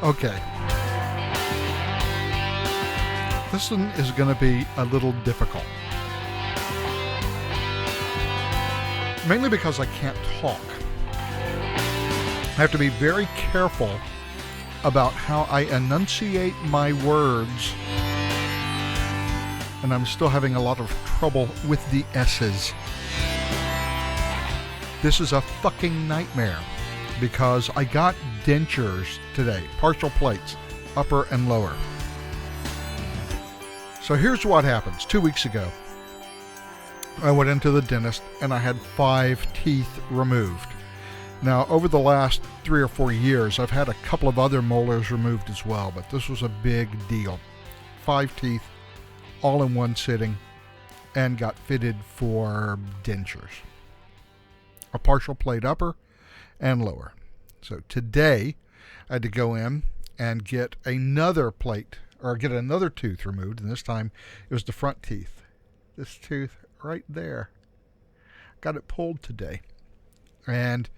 Okay. This one is going to be a little difficult. Mainly because I can't talk. I have to be very careful about how I enunciate my words. And I'm still having a lot of trouble with the S's. This is a fucking nightmare because I got dentures today, partial plates, upper and lower. So here's what happens. 2 weeks ago, I went into the dentist and I had 5 teeth removed. Now, over the last 3 or 4 years, I've had a couple of other molars removed as well, but this was a big deal. 5 teeth, all in one sitting, and got fitted for dentures. A partial plate upper and lower. So today, I had to go in and get another plate, or get another tooth removed, and this time it was the front teeth. This tooth right there. Got it pulled today. And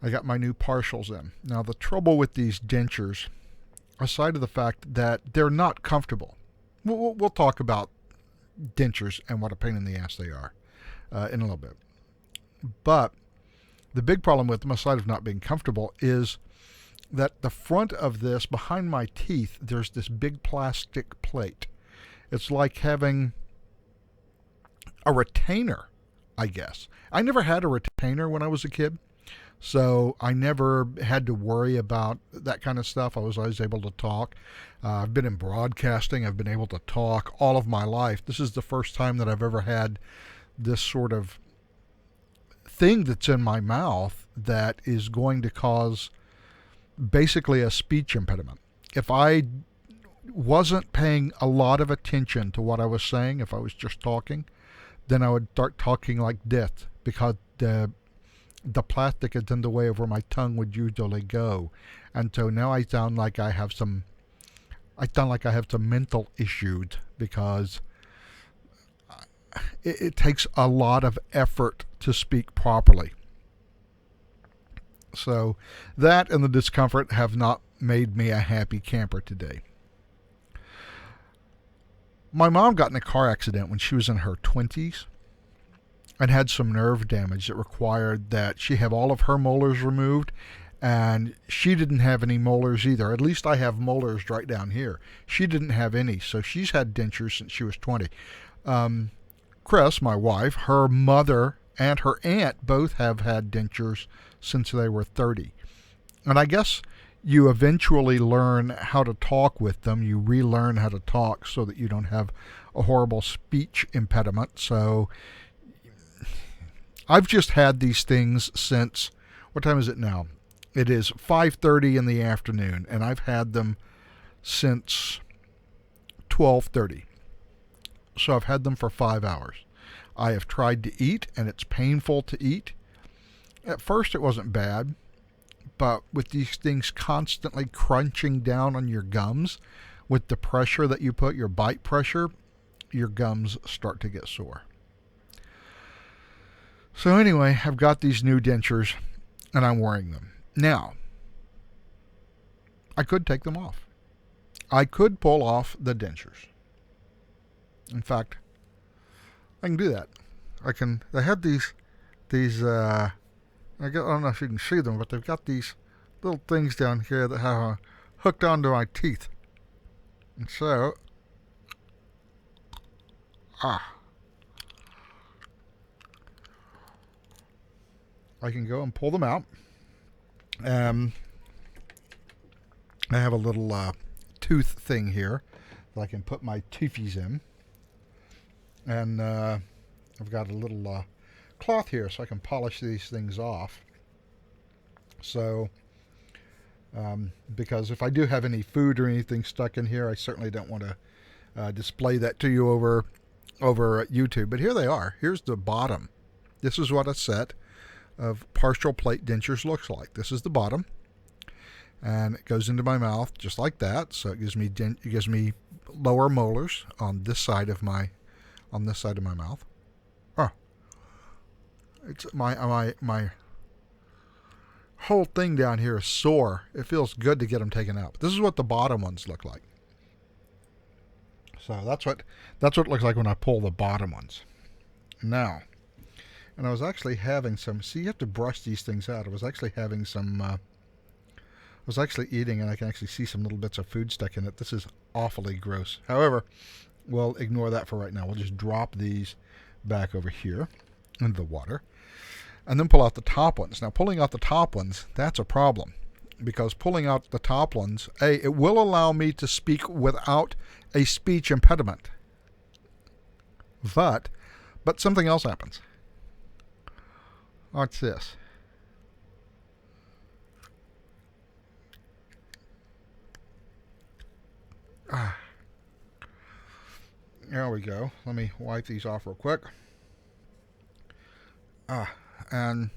I got my new partials in. Now, the trouble with these dentures, aside of the fact that they're not comfortable, we'll talk about dentures and what a pain in the ass they are in a little bit. But the big problem with them, aside of not being comfortable, is that the front of this, behind my teeth, there's this big plastic plate. It's like having a retainer, I guess. I never had a retainer when I was a kid, so I never had to worry about that kind of stuff. I was always able to talk. I've been in broadcasting. I've been able to talk all of my life. This is the first time that I've ever had this sort of thing that's in my mouth that is going to cause basically a speech impediment. If I wasn't paying a lot of attention to what I was saying, if I was just talking, then I would start talking like this because the plastic is in the way of where my tongue would usually go. And so now I sound like I have some mental issues because it takes a lot of effort to speak properly. So that and the discomfort have not made me a happy camper today. My mom got in a car accident when she was in her 20s and had some nerve damage that required that she have all of her molars removed, and she didn't have any molars either. At least I have molars right down here. She didn't have any, so she's had dentures since she was 20. Chris, my wife, her mother and her aunt both have had dentures since they were 30. And I guess you eventually learn how to talk with them. You relearn how to talk so that you don't have a horrible speech impediment. So I've just had these things since, what time is it now? It is 5:30 in the afternoon, and I've had them since 12:30. So I've had them for 5 hours. I have tried to eat, and it's painful to eat. At first it wasn't bad, but with these things constantly crunching down on your gums, with the pressure that you put, your bite pressure, your gums start to get sore. So anyway, I've got these new dentures, and I'm wearing them. Now, I could take them off. I could pull off the dentures. In fact, I can do that. They had these, I don't know if you can see them, but they've got these little things down here that have hooked onto my teeth. And so, I can go and pull them out. I have a little tooth thing here that I can put my toothies in. And I've got a little cloth here so I can polish these things off. So, because if I do have any food or anything stuck in here, I certainly don't want to display that to you over YouTube. But here they are. Here's the bottom. This is what a set of partial plate dentures looks like. This is the bottom, and it goes into my mouth just like that. So it gives me lower molars on this side of my mouth. Oh, it's my whole thing down here is sore. It feels good to get them taken out. But this is what the bottom ones look like. So that's what it looks like when I pull the bottom ones. Now, and I was actually having some, see, you have to brush these things out. I was actually having some, I was actually eating, and I can actually see some little bits of food stuck in it. This is awfully gross. However, we'll ignore that for right now. We'll just drop these back over here into the water, and then pull out the top ones. Now, pulling out the top ones, that's a problem, because pulling out the top ones, it will allow me to speak without a speech impediment. But something else happens. What's this? There we go. Let me wipe these off real quick. And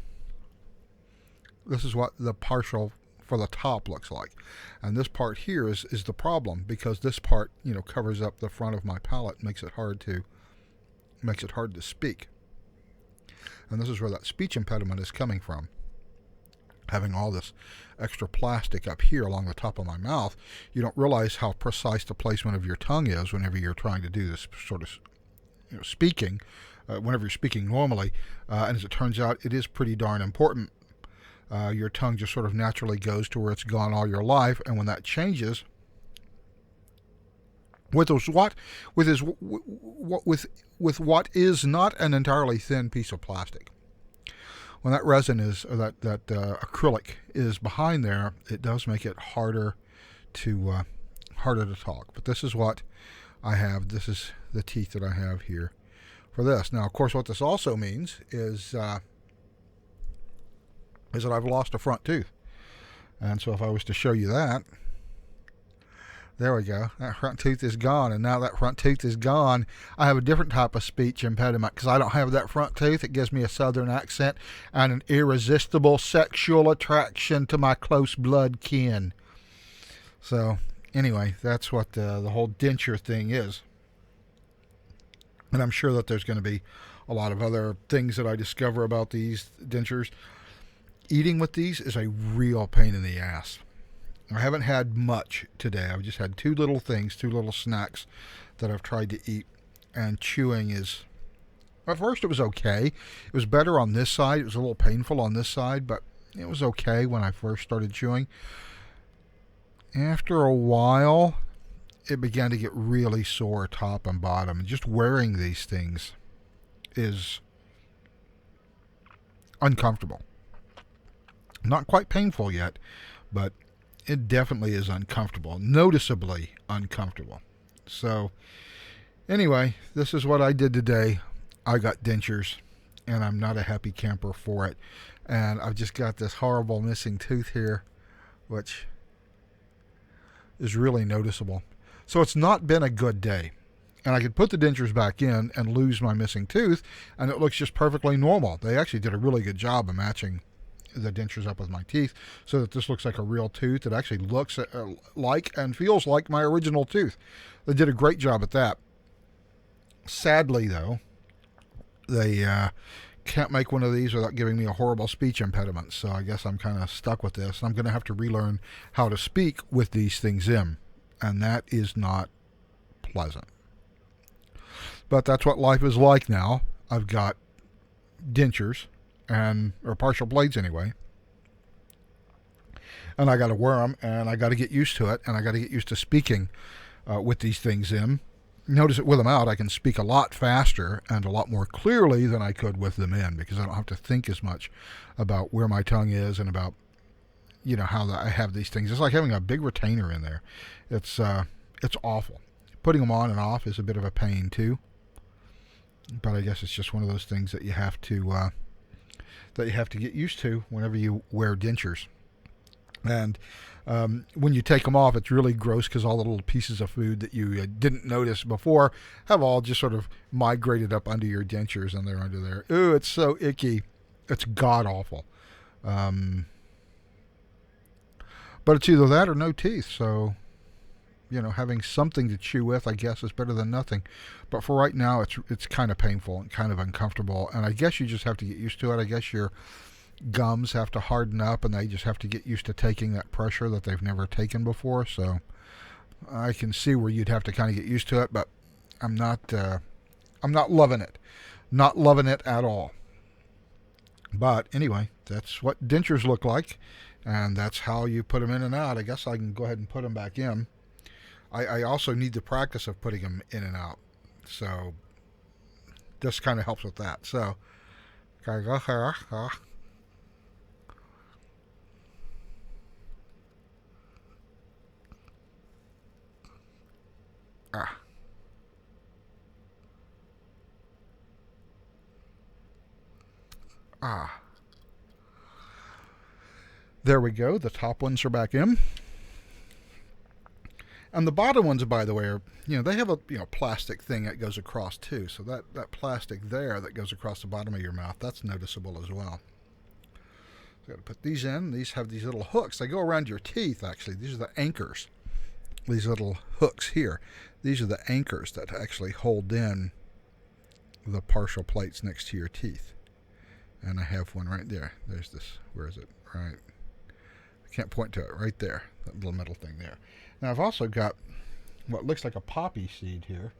this is what the partial for the top looks like. And this part here is the problem, because this part, covers up the front of my palate, makes it hard to speak. And this is where that speech impediment is coming from. Having all this extra plastic up here along the top of my mouth, you don't realize how precise the placement of your tongue is whenever you're trying to do this sort of speaking, whenever you're speaking normally. And as it turns out, it is pretty darn important. Your tongue just sort of naturally goes to where it's gone all your life, and when that changes, with what is not an entirely thin piece of plastic, when that resin is, or that acrylic is behind there, it does make it harder to talk. But this is what I have. This is the teeth that I have here for this. Now, of course, what this also means is that I've lost a front tooth. And so if I was to show you that, there we go. That front tooth is gone. And now that front tooth is gone, I have a different type of speech impediment, because I don't have that front tooth. It gives me a southern accent and an irresistible sexual attraction to my close blood kin. So anyway, that's what the whole denture thing is. And I'm sure that there's going to be a lot of other things that I discover about these dentures. Eating with these is a real pain in the ass. I haven't had much today. I've just had two little snacks that I've tried to eat. And chewing is, at first it was okay. It was better on this side. It was a little painful on this side, but it was okay when I first started chewing. After a while, it began to get really sore top and bottom. And just wearing these things is uncomfortable. Not quite painful yet, but it definitely is uncomfortable, noticeably uncomfortable. So anyway, this is what I did today. I got dentures, and I'm not a happy camper for it. And I've just got this horrible missing tooth here, which is really noticeable. So it's not been a good day. And I could put the dentures back in and lose my missing tooth, and it looks just perfectly normal. They actually did a really good job of matching the dentures up with my teeth, so that this looks like a real tooth. It actually looks like and feels like my original tooth. They did a great job at that. Sadly, though, they can't make one of these without giving me a horrible speech impediment, so I guess I'm kind of stuck with this. I'm going to have to relearn how to speak with these things in, and that is not pleasant. But that's what life is like now. I've got dentures, or partial blades anyway, and I got to wear them, and I got to get used to it, and I got to get used to speaking with these things in. Notice it with them out, I can speak a lot faster and a lot more clearly than I could with them in, because I don't have to think as much about where my tongue is and about, how I have these things. It's like having a big retainer in there. It's awful. Putting them on and off is a bit of a pain too, but I guess it's just one of those things that you have to get used to whenever you wear dentures. And when you take them off, it's really gross, because all the little pieces of food that you didn't notice before have all just sort of migrated up under your dentures, and they're under there. Ooh, it's so icky. It's god-awful. But it's either that or no teeth, so having something to chew with, I guess, is better than nothing. But for right now, it's kind of painful and kind of uncomfortable, and I guess you just have to get used to it. I guess you're gums have to harden up, and they just have to get used to taking that pressure that they've never taken before. So I can see where you'd have to kind of get used to it, but I'm not loving it. Not loving it at all. But anyway, that's what dentures look like, and that's how you put them in and out. I guess I can go ahead and put them back in. I also need the practice of putting them in and out, so this kind of helps with that. So, gotta go here. There we go. The top ones are back in. And the bottom ones, by the way, are, they have a plastic thing that goes across too. So that plastic there that goes across the bottom of your mouth, that's noticeable as well. So got to put these in. These have these little hooks. They go around your teeth, actually. These are the anchors. These little hooks here. These are the anchors that actually hold in the partial plates next to your teeth. And I have one right there. There's this. Where is it? Right. I can't point to it. Right there. That little metal thing there. Now I've also got what looks like a poppy seed here.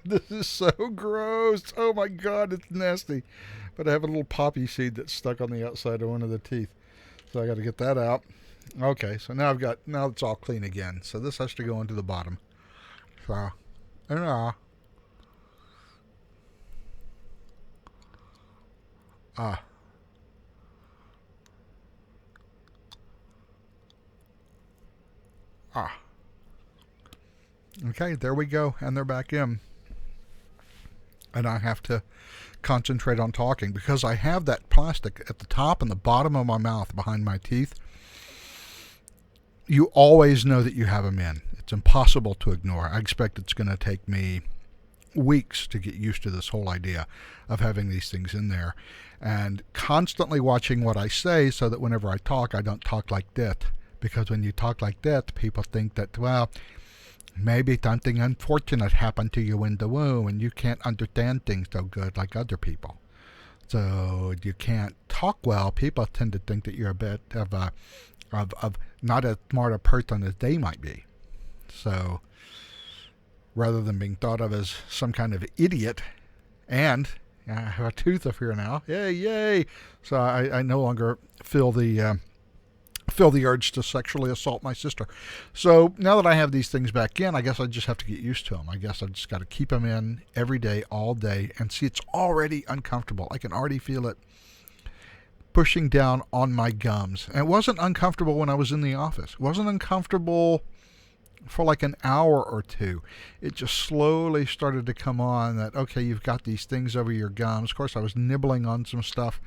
This is so gross. Oh my God, it's nasty. But I have a little poppy seed that's stuck on the outside of one of the teeth. So I got to get that out. Okay, so now it's all clean again. So this has to go into the bottom. So, Okay, there we go, and they're back in. And I have to concentrate on talking because I have that plastic at the top and the bottom of my mouth behind my teeth. You always know that you have them in. It's impossible to ignore. I expect it's going to take me weeks to get used to this whole idea of having these things in there, and constantly watching what I say so that whenever I talk, I don't talk like that. Because when you talk like that, people think that, well, maybe something unfortunate happened to you in the womb and you can't understand things so good like other people. So you can't talk well. People tend to think that you're a bit of not as smart a person as they might be. So rather than being thought of as some kind of idiot, and I have a tooth up here now. Yay! So I no longer feel the urge to sexually assault my sister. So now that I have these things back in, I guess I just have to get used to them. I guess I've just got to keep them in every day, all day, and see, it's already uncomfortable. I can already feel it pushing down on my gums. And it wasn't uncomfortable when I was in the office. It wasn't uncomfortable for like an hour or two. It just slowly started to come on that, okay, you've got these things over your gums. Of course, I was nibbling on some stuff,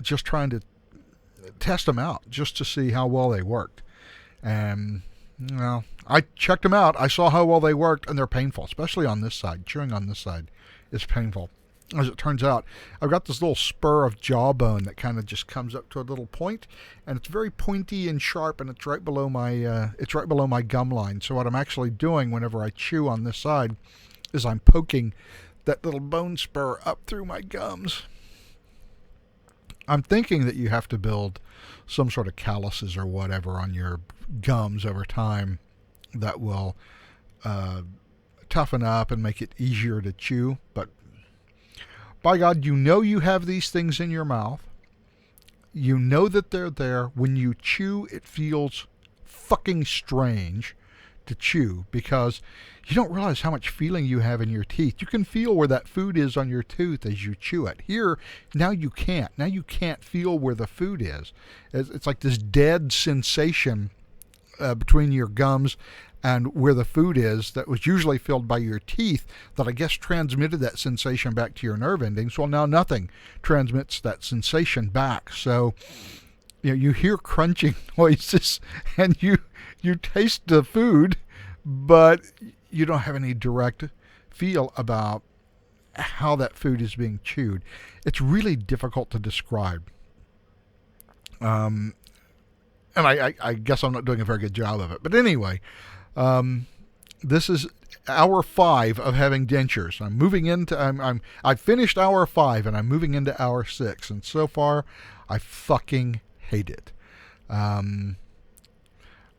just trying to test them out just to see how well they worked. And I checked them out. I saw how well they worked, and they're painful, especially on this side. Chewing on this side is painful. As it turns out, I've got this little spur of jawbone that kind of just comes up to a little point, and it's very pointy and sharp, and it's right below my gum line. So what I'm actually doing whenever I chew on this side is I'm poking that little bone spur up through my gums. I'm thinking that you have to build some sort of calluses or whatever on your gums over time that will toughen up and make it easier to chew. But by God, you have these things in your mouth. You know that they're there. When you chew, it feels fucking strange to chew because you don't realize how much feeling you have in your teeth. You can feel where that food is on your tooth as you chew it. Here, now you can't. Now you can't feel where the food is. It's like this dead sensation between your gums and where the food is that was usually filled by your teeth that I guess transmitted that sensation back to your nerve endings. Well, now nothing transmits that sensation back. So you hear crunching noises and you taste the food, but you don't have any direct feel about how that food is being chewed. It's really difficult to describe. And I guess I'm not doing a very good job of it. But anyway, this is hour 5 of having dentures. I'm moving into I've finished hour 5 and I'm moving into hour 6, and so far I fucking hate it. I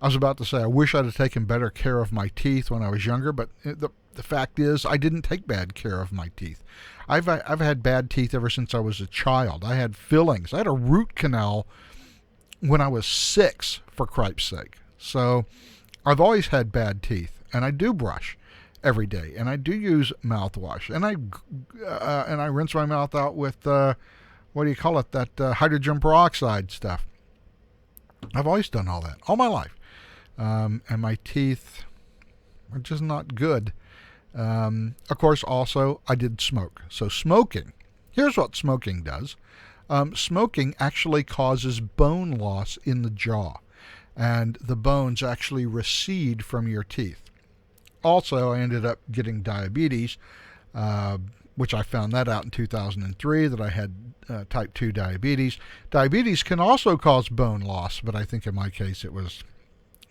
was about to say I wish I'd have taken better care of my teeth when I was younger, but the fact is I didn't take bad care of my teeth. I've had bad teeth ever since I was a child. I had fillings. I had a root canal when I was 6, for cripe's sake. So I've always had bad teeth, and I do brush every day, and I do use mouthwash, and I rinse my mouth out with what do you call it? That hydrogen peroxide stuff. I've always done all that all my life, and my teeth are just not good. Of course, also I did smoke. So smoking. Here's what smoking does. Smoking actually causes bone loss in the jaw, and the bones actually recede from your teeth. Also, I ended up getting diabetes, which I found that out in 2003, that I had type 2 diabetes. Diabetes can also cause bone loss, but I think in my case it was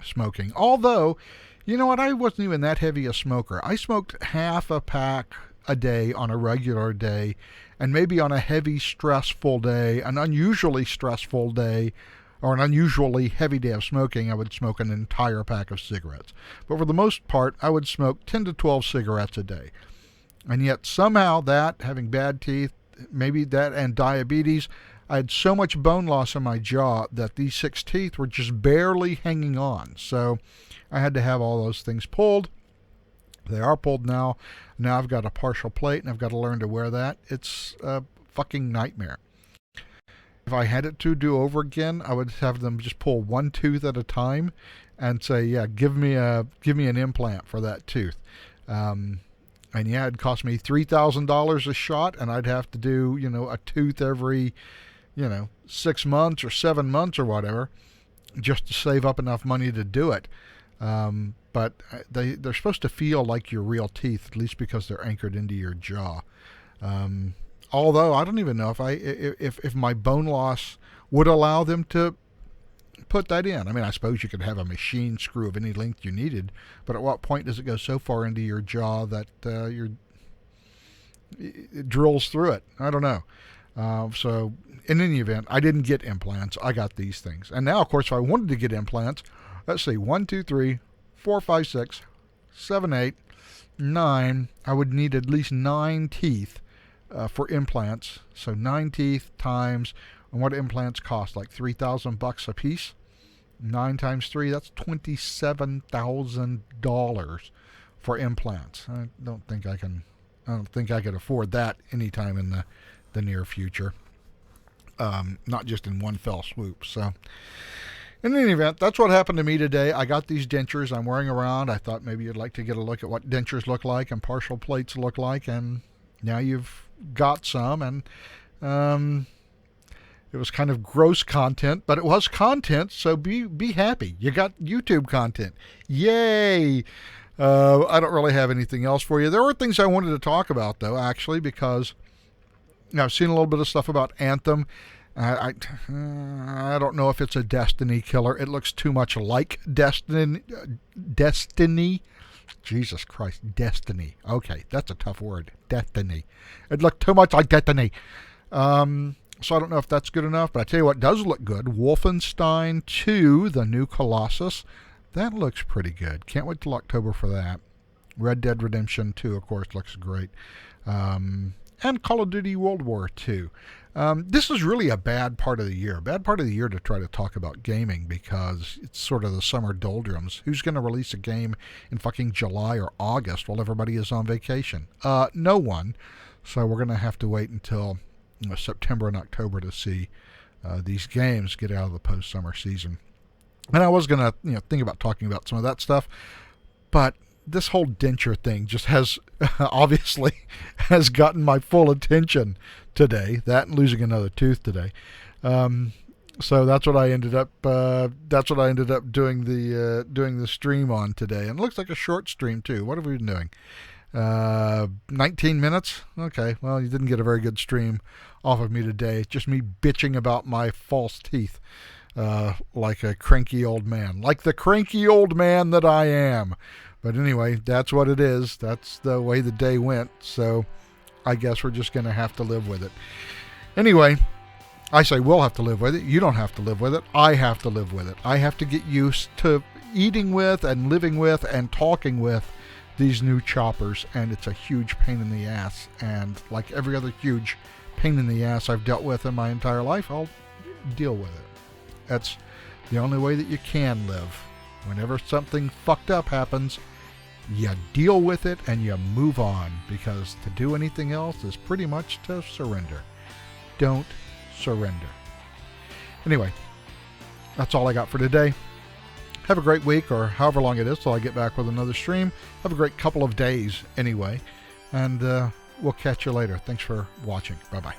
smoking. Although, you know what, I wasn't even that heavy a smoker. I smoked half a pack a day on a regular day, and maybe on a heavy, stressful day, an unusually stressful day, or an unusually heavy day of smoking, I would smoke an entire pack of cigarettes. But for the most part, I would smoke 10 to 12 cigarettes a day. And yet somehow that, having bad teeth, maybe that and diabetes, I had so much bone loss in my jaw that these 6 teeth were just barely hanging on. So I had to have all those things pulled. They are pulled now. Now I've got a partial plate, and I've got to learn to wear that. It's a fucking nightmare. If I had it to do over again, I would have them just pull one tooth at a time and say, yeah, give me an implant for that tooth. And yeah, it'd cost me $3,000 a shot, and I'd have to do, a tooth every, 6 months or 7 months or whatever, just to save up enough money to do it. But they're supposed to feel like your real teeth, at least because they're anchored into your jaw. Although I don't even know if my bone loss would allow them to put that in. I mean, I suppose you could have a machine screw of any length you needed, but at what point does it go so far into your jaw that it drills through it? I don't know. So in any event, I didn't get implants. I got these things. And now, of course, if I wanted to get implants, let's see, 1, 2, 3, 4, 5, 6, 7, 8, 9. I would need at least 9 teeth for implants. So 9 teeth times, and what implants cost? Like $3,000 a piece. 9 times 3, that's $27,000 for implants. I don't think I could afford that anytime in the near future. Not just in one fell swoop. So in any event, that's what happened to me today. I got these dentures I'm wearing around. I thought maybe you'd like to get a look at what dentures look like and partial plates look like, and now you've got some. And it was kind of gross content, but it was content, so be happy. You got YouTube content. Yay! I don't really have anything else for you. There were things I wanted to talk about, though, actually, because I've seen a little bit of stuff about Anthem. I don't know if it's a Destiny killer. It looks too much like Destiny. Jesus Christ, Destiny. Okay, that's a tough word. Destiny. It looked too much like Destiny. So I don't know if that's good enough, but I tell you what does look good. Wolfenstein 2, the new Colossus. That looks pretty good. Can't wait till October for that. Red Dead Redemption 2, of course, looks great. And Call of Duty World War 2. This is really a bad part of the year. Bad part of the year to try to talk about gaming, because it's sort of the summer doldrums. Who's going to release a game in fucking July or August while everybody is on vacation? No one. So we're going to have to wait until September and October to see these games get out of the post-summer season. And I was going to think about talking about some of that stuff, but this whole denture thing just has obviously has gotten my full attention today. That and losing another tooth today. So that's what I ended up. Doing the stream on today, and it looks like a short stream too. What have we been doing? 19 minutes. Okay, well, you didn't get a very good stream off of me today. It's just me bitching about my false teeth, like a cranky old man, like the cranky old man that I am. But anyway, that's what it is. That's the way the day went. So I guess we're just going to have to live with it. Anyway, I say we'll have to live with it. You don't have to live with it. I have to live with it. I have to get used to eating with and living with and talking with these new choppers. And it's a huge pain in the ass. And like every other huge pain in the ass I've dealt with in my entire life, I'll deal with it. That's the only way that you can live. Whenever something fucked up happens, you deal with it and you move on, because to do anything else is pretty much to surrender. Don't surrender. Anyway, that's all I got for today. Have a great week, or however long it is till I get back with another stream. Have a great couple of days anyway, and we'll catch you later. Thanks for watching. Bye-bye.